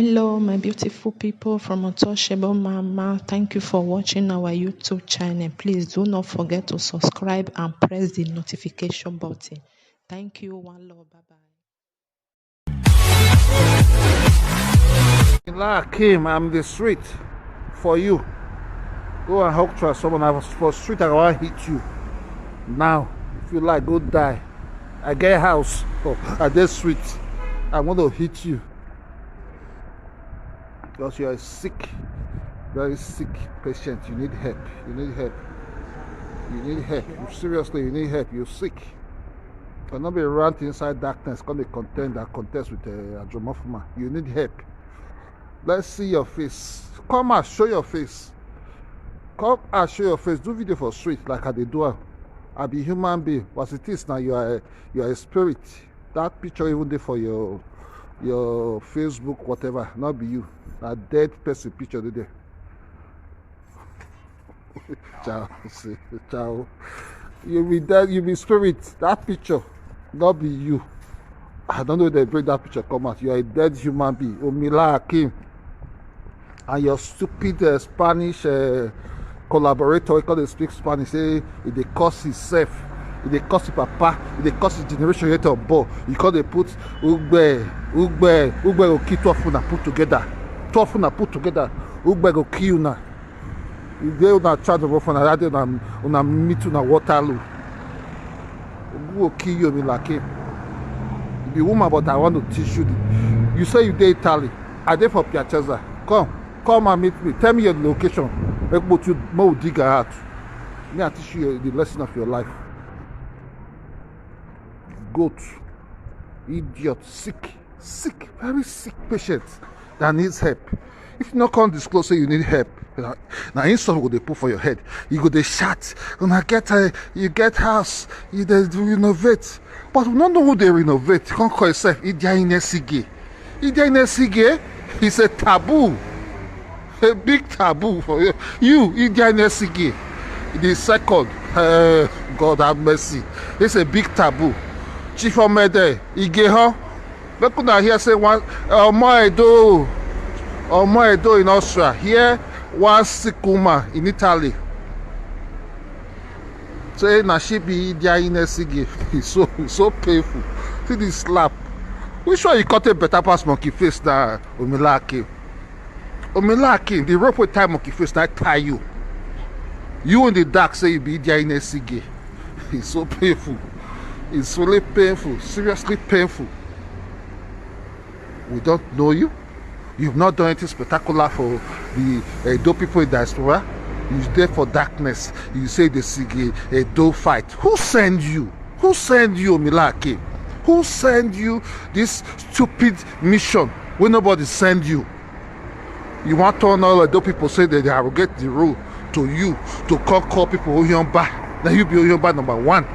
Hello, my beautiful people from Untouchable Mama. Thank you for watching our YouTube channel. Please do not forget to subscribe and press the notification button. Thank you. One love. Bye bye. AKIM, I'm the street for you. Go and hug to someone. I was for street. I want to hit you. Now, if you like, go die. I get a house. Oh, at this street. I want to hit you. Because you are sick, very sick patient. You need help. You need help. You need help. Seriously, you need help. You're sick. You cannot be around inside darkness. Can they contest with OMOFUMA? You need help. Let's see your face. Come and show your face. Come and show your face. Do video for street like I do. I be human being. What it is now, you are a spirit. That picture even there for your Facebook, whatever, not be you. A dead person picture there. Ciao. Ciao. You be dead, you be spirit. That picture, not be you. I don't know if they bring that picture come out. You are a dead human being. OMILA AKIM. And your stupid Spanish collaborator, because they speak Spanish, say if they curse himself, if they curse his papa, if they curse his generation yet on board, because they put Ugbe go kill 12 una put together. 12 una put together. Ugbe go kill una. If they una charge of una rather than una meet una Waterloo. Ugbe go kill you, OMILA AKIM. You be woman, but I want to teach you. You say you dey Italy. I dey for Piacenza. Come and meet me. Tell me your location. Make what you more dig out. Me I teach you the lesson of your life. Goat, idiot, sick, very sick patient that needs help. If you not come disclose say you need help, now insult go they put for your head. You go they shout, you get house, you they renovate. But we don't know who they renovate. You can't call yourself Idia Inesige. It's a taboo. A big taboo for you. You, Idia Inesige. The second, God have mercy. It's a big taboo. Chief Omede, Igeho. Look at here say one Omoedo in Austria. Here one sick woman in Italy. Say na she be Idia Inesige. It's so painful. See this slap. Which one you cut a better pass monkey face than OMILA AKIM? OMILA AKIM, the rope with tie monkey face that tie you. You in the dark say you be Idia Inesige. It's so painful. It's really painful, seriously painful. We don't know you. You've not done anything spectacular for the Edo people in diaspora. You're there for darkness. You say the Edo fight. Who send you? Who send you, OMILA AKIM? Who send you this stupid mission when nobody send you? You want to turn all Edo people say that they arrogate the rule to you to call people Oyomba. Now you be Oyomba number one.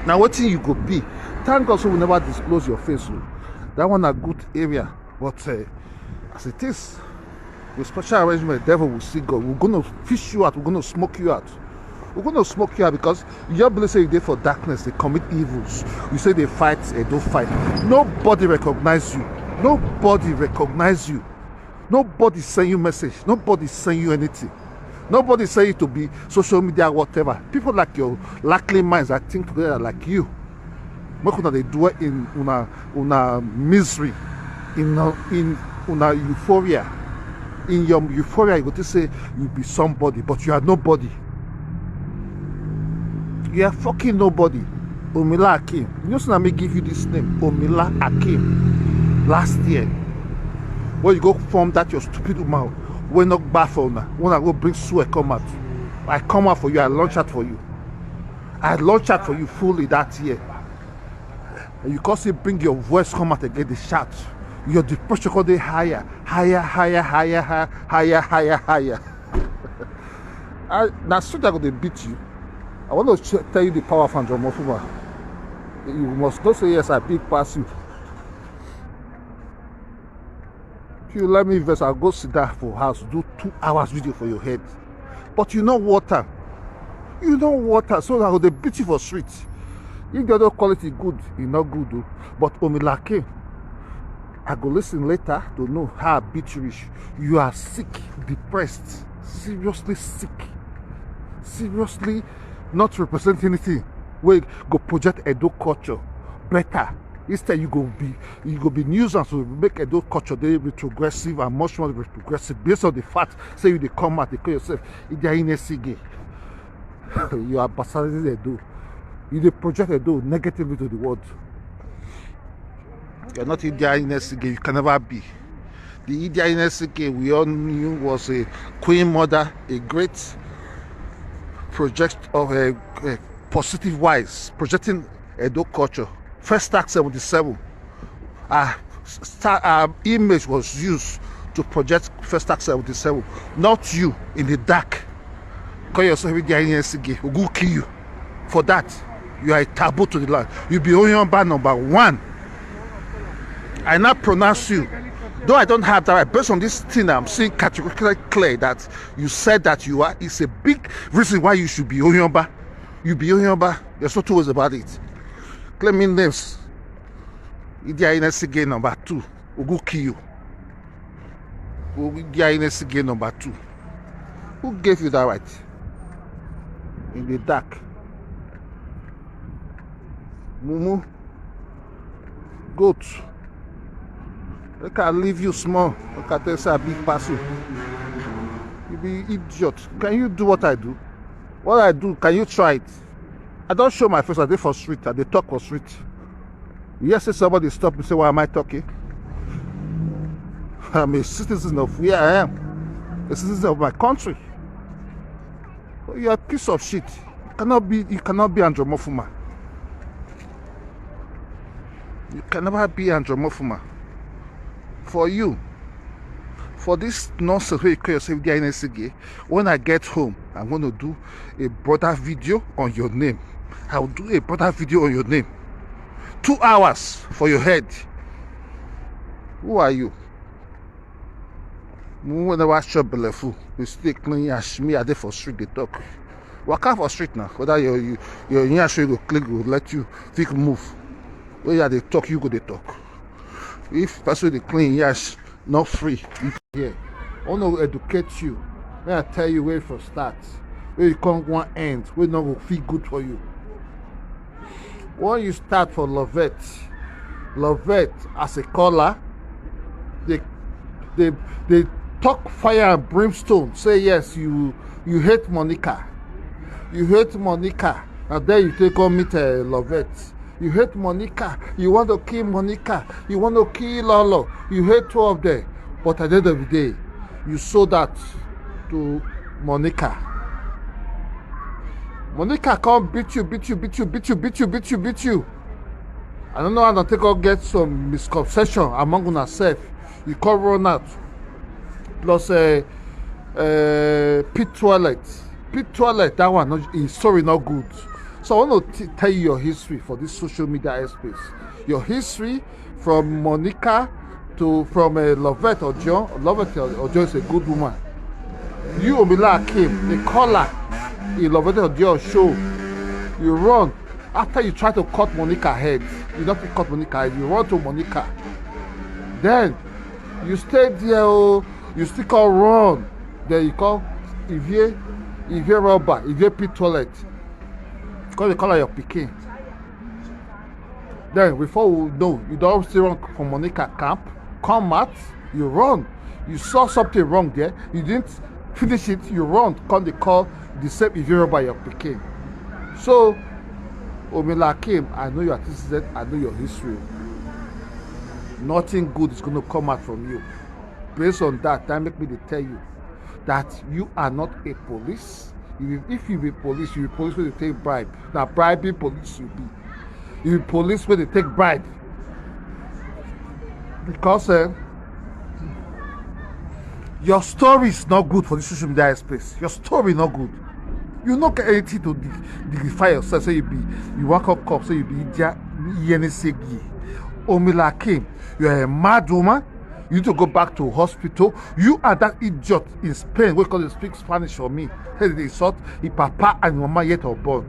Now what thing you could be? Thank God so we never disclose your face. That one a good area. But as it is, with special arrangement, the devil will see God. We're gonna fish you out, we're gonna smoke you out. We're gonna smoke you out because your believe say they for darkness, they commit evils. You say they fight, they don't fight. Nobody recognize you. Nobody recognize you. Nobody send you message. Nobody send you anything. Nobody say you to be social media, whatever. People like your likely minds that think together like you. Make they do it in una misery, in una euphoria. In your euphoria, you go to say you be somebody, but you are nobody. You are fucking nobody. OMILA AKIM. You know, so I may give you this name, OMILA AKIM. Last year, when you go form that your stupid woman. We're not bad for now. When I go bring sweat come out. I come out for you, I launch out for you. I launch out for you fully that year. And you can't say bring your voice come out again, the shout. Your depression go higher. Now soon I'm gonna beat you. I want to tell you the power of OMOFUMA. You must not say yes, I big pass you. If you let me invest, I'll go sit down for house, do 2 hours video for your head. But you know water. So I will beat you for street. If the other quality good, it's not good though. But OMILA AKIM, I go listen later to know how I beat you. You are sick, depressed, seriously sick, seriously not representing anything. We go project Edo culture better. Instead, you go be nuisance to make Edo culture they retrogressive and much more retrogressive based on the fact say you they come out, they call yourself Idia. You are bastardizing Edo. You they project Edo negatively to the world. You're not Idia. You can never be. The Idia we all knew was a queen mother, a great project of a positive wise, projecting Edo culture. First Act 77. Our image was used to project First Act 77. Not you in the dark. Call yourself Idia. We'll go kill you. For that, you are a taboo to the land. You be Oyomba number 1. I now pronounce you. Though I don't have that right, based on this thing I'm seeing categorically clear that you said that you are, it's a big reason why you should be Oyomba. You be Oyomba. There's no two ways about it. Claiming names. Idia number 2. We'll go kill you. Idia number 2. Who gave you that right? In the dark. Mumu. Goat. They can leave you small. Look at this, a big parcel. You be idiot. Can you do what I do? What I do, can you try it? I don't show my face. I did for street. I did talk for street. Yes, somebody stop me say, why am I talking? I'm a citizen of where I am. A citizen of my country. So you're a piece of shit. You cannot be OMOFUMA. You can never be OMOFUMA. For you, for this nonsense where you call yourself the NSG, when I get home, I'm going to do a brother video on your name. I'll do a brother video on your name. 2 hours for your head. Who are you? Whenever I shop belefu, you stay clean as me. I there for street they talk. Walk out for street now. Whether your show go click will let you think move. Where you they talk, you go they talk. If person they clean, yes, not free. Yeah, I want to educate you. When I tell you where for start, where you come one end, where not will feel good for you. When you start for Lovette as a caller, they talk fire and brimstone. Say yes, you hate Monica. You hate Monica, and then you take on meet Lovette. You hate Monica. You want to kill Monica. You want to kill Lolo. You hate 2 of them. But at the end of the day, you sold that to Monica. Monica can't beat you. I don't know how to take or get some misconception among yourself. You can't run out. Plus pit toilet. Pit toilet, that one is sorry not good. So I want to tell you your history for this social media space. Your history from Monica from Lovette or John. Lovette or John is a good woman. You, OMILA, AKIM, the caller in Lovette or John show. You run. After you try to cut Monica head, you don't cut Monica head, you run to Monica. Then you stay there, you still call run. Then you call Ivie rubber, Ivie pit toilet. Because they call her your pikin. Then before we know, you don't still run from Monica camp, come out, you run. You saw something wrong there, you didn't finish it, you run, come they call the same Ivie rubber your pikin. So OMILA AKIM, I know your antecedent, I know your history. Nothing good is going to come out from you. Based on that make me to tell you that you are not a police. If you be police, you be police when they take bribe. Now bribing police you be. You be police when they take bribe. Because your story is not good for the social media space. Your story not good. You not get anything to dignify yourself. So you walk up, so you be Yenisegi. OMILA AKIM, you are a mad woman. You need to go back to hospital. You are that idiot in Spain. We call you speak Spanish for me. Hey, they insult if papa and mama yet are born.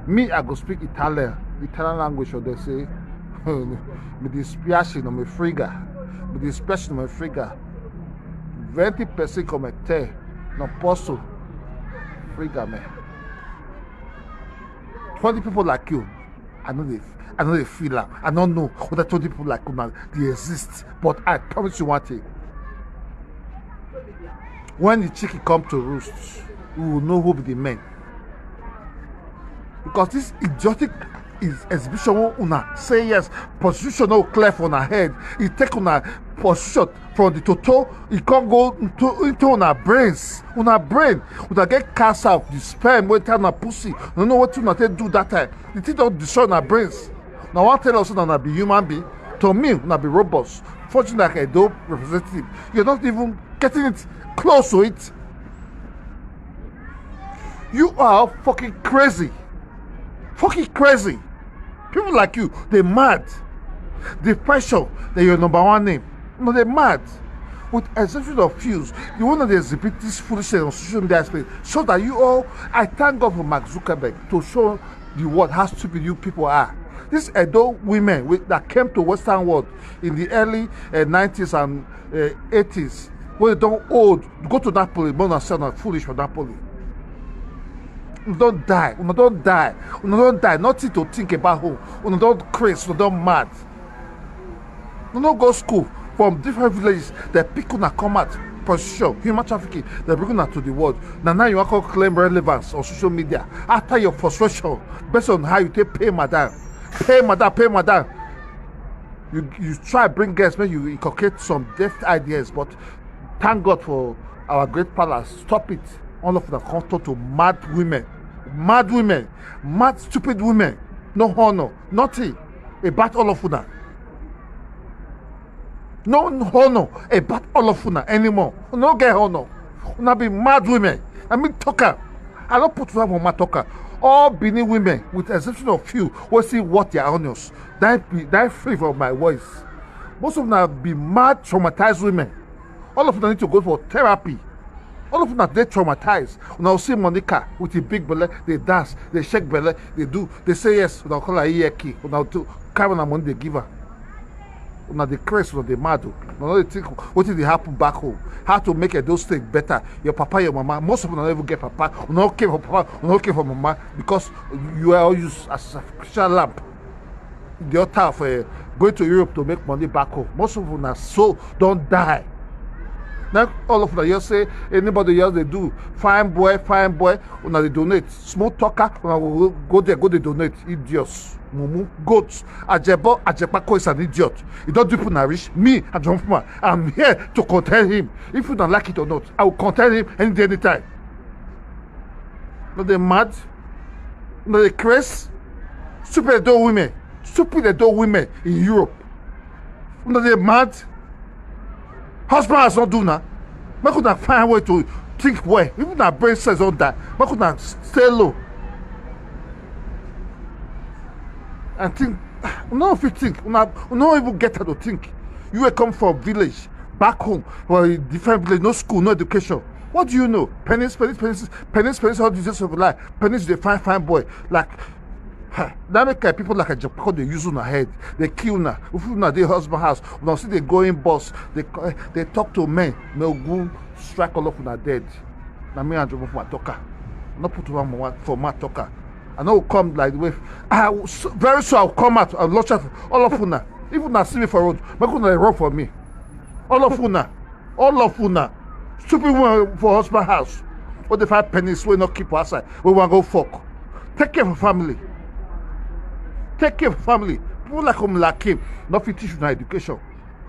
Me, I go speak Italian language. Or they say, me dispiace no me friga. with the expression of Friga. 20% comete, no posso. Friga, man. 20 people like you, I know they feel like, I don't know whether 20 people like you now, they exist. But I promise you one thing. When the chicken come to roost, we will know who be the men. Because this idiotic is exhibition una say yes, position no clear for una head. It take una position from the toto, it can't go into una brains. Una brain, una get cast out, the sperm wey tell una pussy. No know what una take do that time. The thing don't destroy una brains. Now one tell us that una be human being. To me, una be robots. Fortunately, like a dope representative, you're not even getting it close to it. You are fucking crazy. Fucking crazy. People like you, they're mad. The pressure that you're number one name. No, they're mad. With exception of few, you want to exhibit this foolishness on social media space so that you all, I thank God for Mark Zuckerberg to show the world how stupid you people are. These adult women that came to Western world in the early 90s and 80s, when they don't old, go to Napoli, more than sound foolish for Napoli. Don't die. Don't die. Don't die. Nothing to think about home. Don't crazy. Don't mad. Don't go school from different villages. They pick una come out position human trafficking. They bring una to the world. Now you want to claim relevance on social media after your frustration based on how you take pay madam. Pay madam. You try bring guests, maybe you inculcate some deft ideas, but thank God for our great palace. Stop it. All of them come to mad women, mad stupid women, no honor, nothing about all of them. No honor about all of them anymore. No get honor. Una be mad women. I mean talker. I don't put one on my talker. All Benin women, with the exception of few, will see what their honors. That free from my voice. Most of them be mad, traumatized women. All of them need to go for therapy. All of them are dead traumatized. When I see Monica with a big belly, they dance, they shake belly, they say yes. When I call her Iyeki, when I carry on money they give her. When I the crazy, when they mad, when they think what did happen back home, how to make those things better. Your papa, your mama, most of them don't even get papa. When not care for papa, when not care for mama, because you are all used as a Christian lamp. The altar of going to Europe to make money back home. Most of them are so don't die. Now all of them you say anybody else they do fine boy when they donate small talker when go there go they donate idiots mumu goats ajepako is an idiot. He don't do people rich. Me OMOFUMA, I'm here to contain him. If you don't like it or not, I will contain him any day anytime. No they mad, no they crazy, stupid adult women in Europe. No they mad. Husband has not do now. Make una find a way to think well. Even our brain cells on that. Make una stay low. And think. No, if you think, no even get how to think. You will come from village, back home, or a different village, no school, no education. What do you know? Pennies, all the uses of life. Pennies, they fine boy. Like, that make people like a Japan, they use on her head, they kill her. If you their husband house, when see they go in bus, they talk to men, no go strike all of them are dead. Now me and OMOFUMA talker, not put one for my talker. I know come like the way. Very soon I'll come out. I'll launch out all of them. Even now see me for road, make them run for me. All of them, stupid woman for husband house. What the 5 pennies we not keep outside? We want to go fuck. Take care of family. Take care of family. People like AKIM not fit teach you education.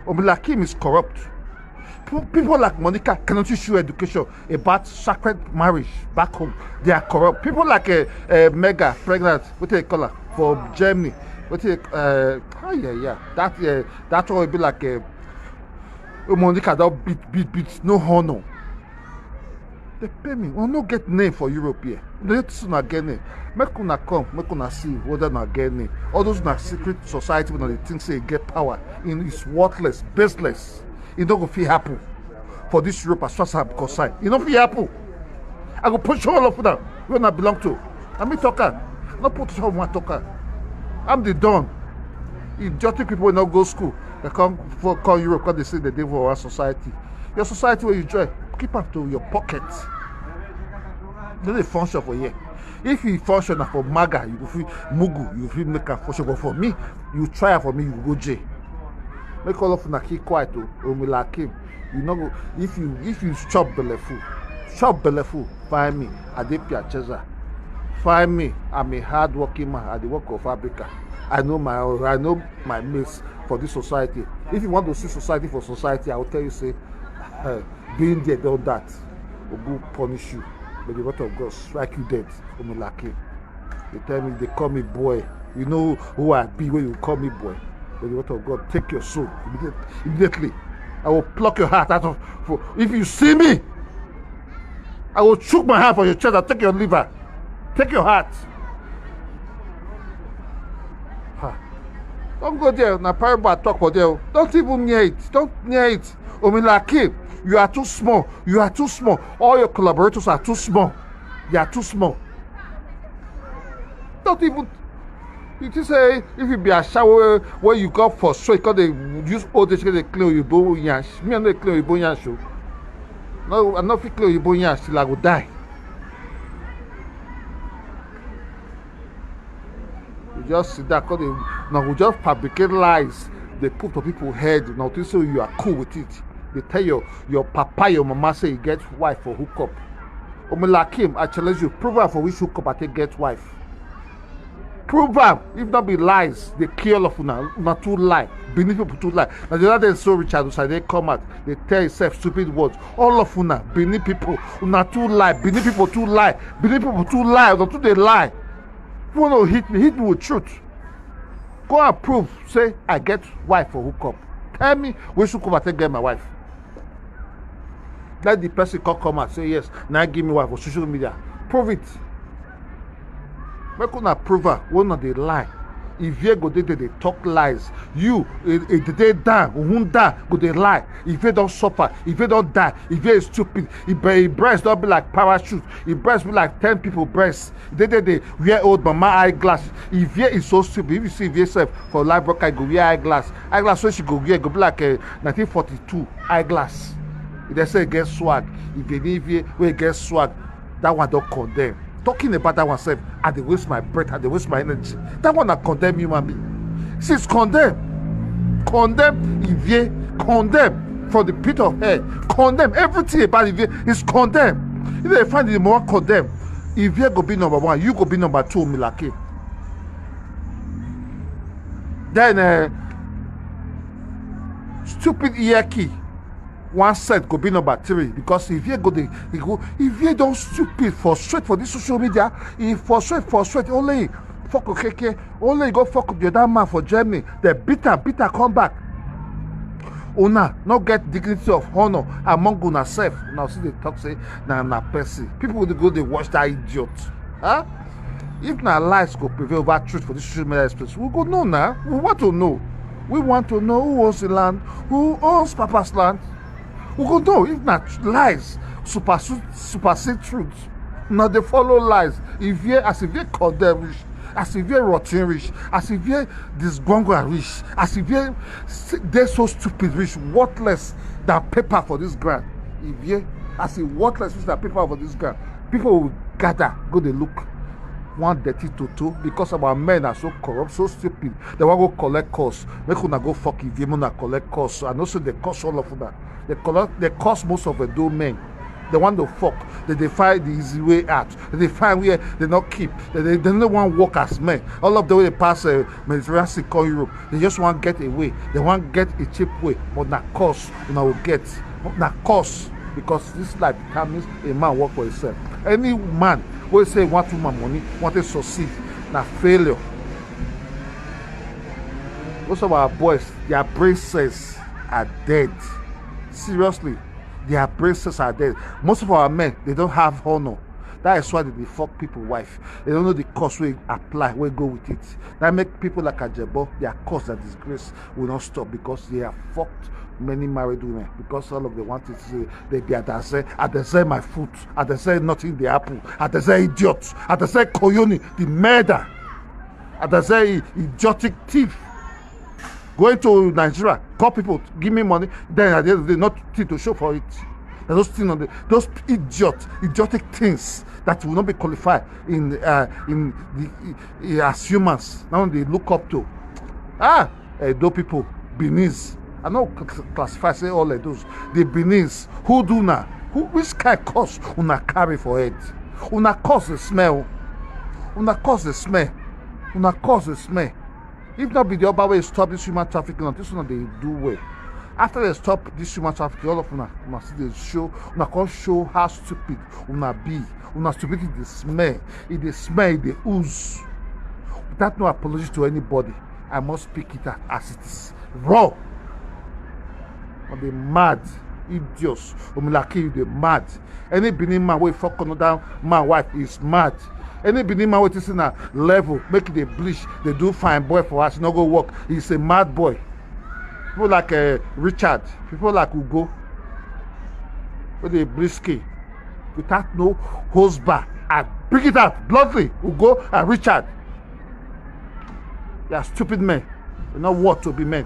AKIM is corrupt. People like Monica cannot teach you education about sacred marriage back home. They are corrupt. People like Mega pregnant, what do they call her for Germany? What do they, that will be like Monica that beat no honor. They pay me. We no get name for Europe here. Let's not get name. Make una come, make una see whether not get name. All those na secret society when they think say get power in is worthless, baseless. It don't go feel happen for this Europe as far as I'm concerned. It don't feel happen. I go push all of them when I belong to. I'm a talker. Not put on one talker. I'm the don. Idiotic people will not go school. They come Europe, because they say they dey for our society. Your society where you join, keep up to your pocket. No dey function for here. If you function for MAGA, you go feel Mugu, you feel make a function. But for me, you try for me, you go jail. Make all of una keep quiet to OMILA AKIM. You know, if you chop belleful, find me. I dey Rchannels. Find me. I'm a hard working man at the work of Africa. I know my mates for this society. If you want to see society for society, I will tell you, say, being there, do that, will go punish you. May the word of God strike you dead. OMILA AKIM. They tell me, they call me boy. You know who I be when you call me boy. May the word of God take your soul immediately. I will pluck your heart out of. If you see me, I will choke my heart for your chest. I'll take your liver. Take your heart. Don't go there. Now, parable talk for there. Don't even near it. Don't near it. OMILA AKIM, you are too small. You are too small. All your collaborators are too small. They are too small. Don't even. You just say if you be a shower where you go for straight, because they use old age, they clean your bone yash. Me, I'm not clean your bone yash. No, I'm not clean your bone yash till I will die. You just sit there, because they now we just fabricate lies. They put on people's head. Now to say you are cool with it. They tell your papa, your mama say you get wife for hookup. OMILA AKIM, I challenge you, prove her for which hookup I take get wife. Prove them. If not be lies, they kill of una too lie. Beneath people too lie. Now the other day so Rchannels, they come out, they tell yourself stupid words. All of una, beneath people, una too lie. Beneath people too lie. Beneath people too lie. Not too they lie. If you want to hit me with truth. Go and prove. Say I get wife for hookup. Tell me which hookup I take get my wife. Let the person come out say yes. Now give me wife for social media. Prove it. Make una prove her, one of the lie. If you go there, they talk lies. You, they die, go they lie. If you don't suffer, if you don't die, if you stupid, if breast don't be like parachute, if breast be like 10 people breast, they wear old mama eyeglass. If you is so stupid, if you see yourself for life broker, go wear eyeglass. Eyeglass so she go wear, go be like a 1942 eyeglass. If they say get swag, if they leave you, we get swag, that one don't condemn. Talking about that one self, I dey waste my breath, I dey waste my energy. That one I condemn human being. She's condemned. Condemn Ivie, condemn from the pit of hell. Condemn everything about Ivie is condemned. If they find the more condemned, Ivie go be number one, you go be number two, OMILA AKIM. Then stupid Iyeki. One set could be number 3 because if you if you don't stupid frustrate for this social media, if frustrate only fuck okay, only go fuck with the other man for Germany, the bitter come back. Una not get dignity of honor among una self. Now see they talk say na person. People will go they watch that idiot. Huh? If na lies go prevail over truth for this social media space, we go know now. We want to know. We want to know who owns the land, who owns Papa's land. We go know if not lies supersede truth. Now they follow lies. If you condemn rich, as if you're rotten rich, as if you're disgruntled rich, as if they're so stupid rich, worthless than paper for this ground. If you as if worthless rich than paper for this ground, people will gather, go they look. One dirty toto because our men are so corrupt, so stupid. They want to go collect costs. Make una go fuck if you wanna collect costs. And also they cost all of that. They cost most of the domain. They want to fuck. They find the easy way out. They find where they not keep. They don't want to work as men. All of the way they pass Mediterranean Sea call Europe. They just want to get away. They want to get a cheap way. But that cost, you know, will get. That cost. Because this life determines a man work for himself. Any man will say want to make money, want to succeed, na failure. Most of our boys, their brain cells are dead. Seriously, their brain cells are dead. Most of our men, they don't have honor. That is why they fuck people wife. They don't know the cost we apply, we go with it. That make people like Ajebo, their cost, their disgrace will not stop because they have fucked many married women because all of them wanted to say they be at the say my foot, at the say nothing the apple, at the say idiots, at the say koyoni, the murder, at the say idiotic thief. Going to Nigeria, call people, give me money, then at the end of the day, nothing to show for it. Those things on those idiotic things that will not be qualified in as humans. Now they look up to. Those people, Benin's. I don't classify say all of those. The Benin's, who do now? Which kind of cause una carry for it? Una cause the smell. Una cause the smell. Una cause the smell. If not be the other way, stop this human trafficking, this one they do well. After they stop this human trafficking, all of una see they show, una can show how stupid una be. Una stupidity the smell. It the smell, the ooze. Without no apology to anybody, I must speak it as it is. Raw. Or they mad. Idiots. OMILA, they mad. Any Benin man wey fuck another man wife is mad. Any Benin man wey is in a level, make it a bleach, they do fine boy for us, no go work. He's a mad boy. People like Richard, people like Ugo, with the brisky, without no husband. I bring it up bluntly, Ugo and Richard. They are stupid men. They're not worth to be men.